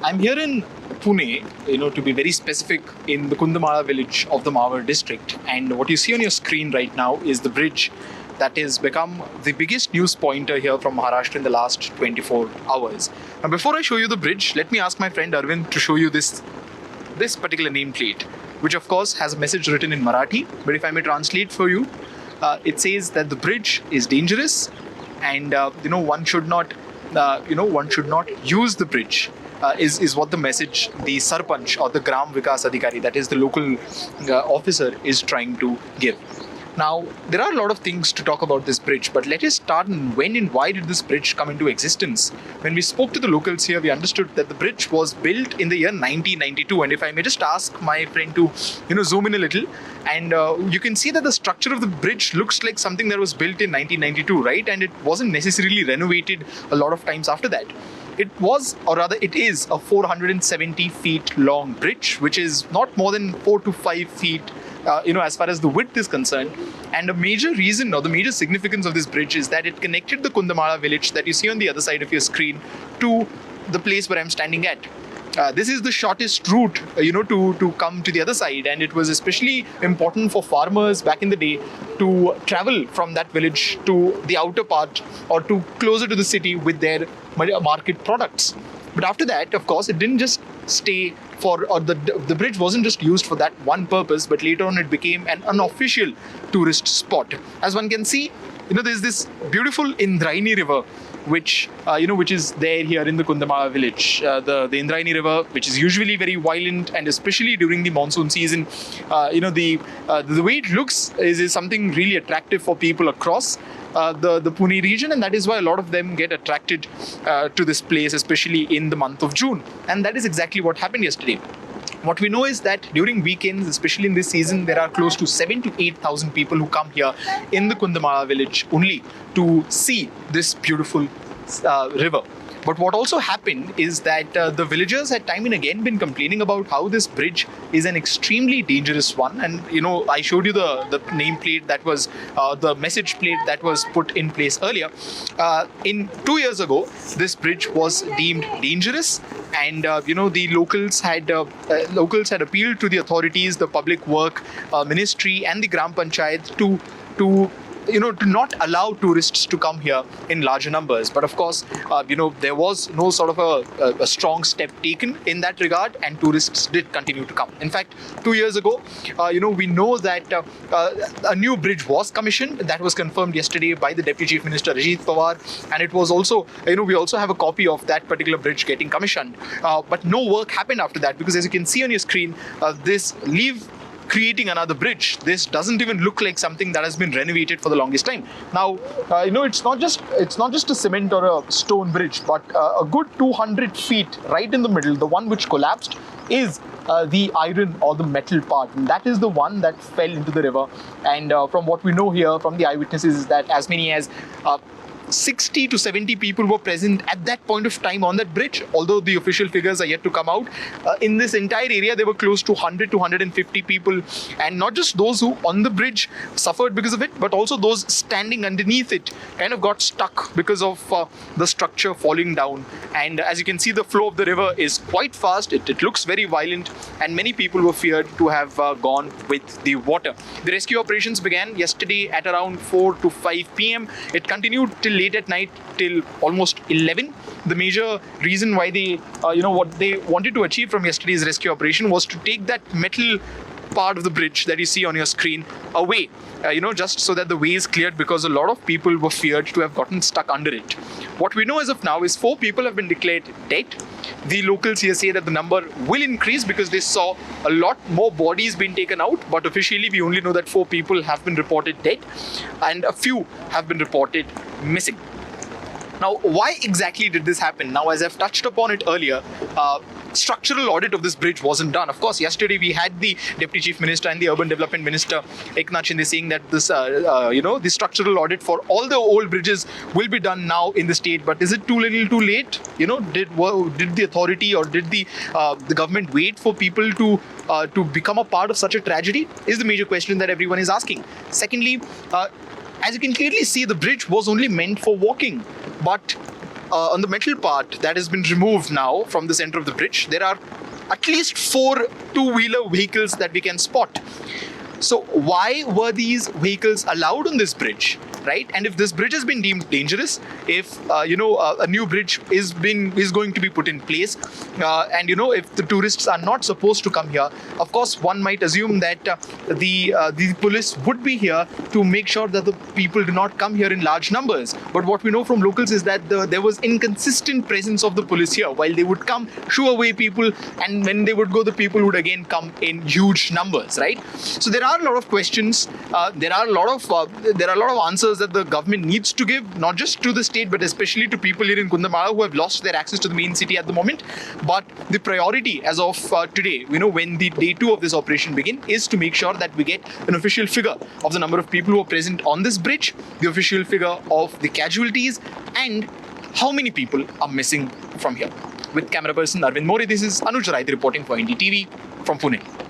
I'm here in Pune, to be very specific, in the Kundamala village of the Mawar district. And what you see on your screen right now is the bridge that has become the biggest news pointer here from Maharashtra in the last 24 hours. Now, before I show you the bridge, let me ask my friend Arvind to show you this particular nameplate, which of course has a message written in Marathi. But if I may translate for you, it says that the bridge is dangerous, and one should not use the bridge. Is what the message the Sarpanch or the Gram Vikas Adhikari, that is the local officer, is trying to give. Now, there are a lot of things to talk about this bridge, but let us start when and why did this bridge come into existence? When we spoke to the locals here, we understood that the bridge was built in the year 1992. And if I may just ask my friend to, zoom in a little, and you can see that the structure of the bridge looks like something that was built in 1992, right? And it wasn't necessarily renovated a lot of times after that. It was, or rather it is, a 470 feet long bridge, which is not more than 4 to 5 feet as far as the width is concerned. And a major reason, or the major significance of this bridge, is that it connected the Kundamala village that you see on the other side of your screen to the place where I'm standing at. This is the shortest route, to come to the other side, and it was especially important for farmers back in the day to travel from that village to the outer part or to closer to the city with their market products. But after that, of course, it didn't just stay the bridge wasn't just used for that one purpose, but later on it became an unofficial tourist spot. As one can see, there's this beautiful Indrayani River, which is there here in the Kundamala village. The Indrayani River, which is usually very violent, and especially during the monsoon season, the way it looks is something really attractive for people across the Pune region, and that is why a lot of them get attracted to this place, especially in the month of June. And that is exactly what happened yesterday. What we know is that during weekends, especially in this season, there are close to 7,000 to 8,000 people who come here in the Kundamala village only to see this beautiful river. But what also happened is that the villagers had time and again been complaining about how this bridge is an extremely dangerous one. And, I showed you the nameplate that was, the message plate that was put in place earlier. 2 years ago, this bridge was deemed dangerous. And, the locals had appealed to the authorities, the public work ministry and the Gram Panchayat to not allow tourists to come here in larger numbers. But of course, there was no sort of a strong step taken in that regard, and tourists did continue to come. In fact, 2 years ago, we know that a new bridge was commissioned. That was confirmed yesterday by the Deputy Chief Minister, Ajit Pawar, and it was also, we also have a copy of that particular bridge getting commissioned. But no work happened after that, because as you can see on your screen, creating another bridge. This doesn't even look like something that has been renovated for the longest time. Now, it's not just a cement or a stone bridge, but a good 200 feet right in the middle, the one which collapsed, is the iron or the metal part. And that is the one that fell into the river. And from what we know here from the eyewitnesses is that as many as 60 to 70 people were present at that point of time on that bridge, although the official figures are yet to come out. In this entire area, there were close to 100 to 150 people, and not just those who on the bridge suffered because of it, but also those standing underneath it kind of got stuck because of the structure falling down. And as you can see, the flow of the river is quite fast. It looks very violent, and many people were feared to have gone with the water. The rescue operations began yesterday at around 4 to 5 p.m. It continued till late at night, till almost 11. The major reason why they, what they wanted to achieve from yesterday's rescue operation was to take that metal part of the bridge that you see on your screen away, just so that the way is cleared, because a lot of people were feared to have gotten stuck under it. What we know as of now is 4 people have been declared dead. The locals here say that the number will increase because they saw a lot more bodies being taken out, but officially we only know that 4 people have been reported dead and a few have been reported missing. Now, why exactly did this happen? Now, as I've touched upon it earlier, structural audit of this bridge wasn't done. Of course, yesterday we had the Deputy Chief Minister and the Urban Development Minister, Eknath Shinde, saying that this, the structural audit for all the old bridges will be done now in the state. But is it too little, too late? Did the authority or did the government wait for people to become a part of such a tragedy? Is the major question that everyone is asking. Secondly, as you can clearly see, the bridge was only meant for walking, but on the metal part that has been removed now from the center of the bridge, there are at least 4 two-wheeler vehicles that we can spot. So why were these vehicles allowed on this bridge, right? And if this bridge has been deemed dangerous, if a new bridge is going to be put in place, and if the tourists are not supposed to come here, of course one might assume that the police would be here to make sure that the people do not come here in large numbers. But what we know from locals is that there was inconsistent presence of the police here. While they would come, shoo away people, and when they would go, the people would again come in huge numbers, right? So there are a lot of questions. There are a lot of answers that the government needs to give, not just to the state, but especially to people here in Kundamala who have lost their access to the main city at the moment. But the priority as of today, when the day 2 of this operation begin, is to make sure that we get an official figure of the number of people who are present on this bridge, the official figure of the casualties, and how many people are missing from here. With camera person Arvind More, this is Anuj Rai reporting for NDTV from Pune.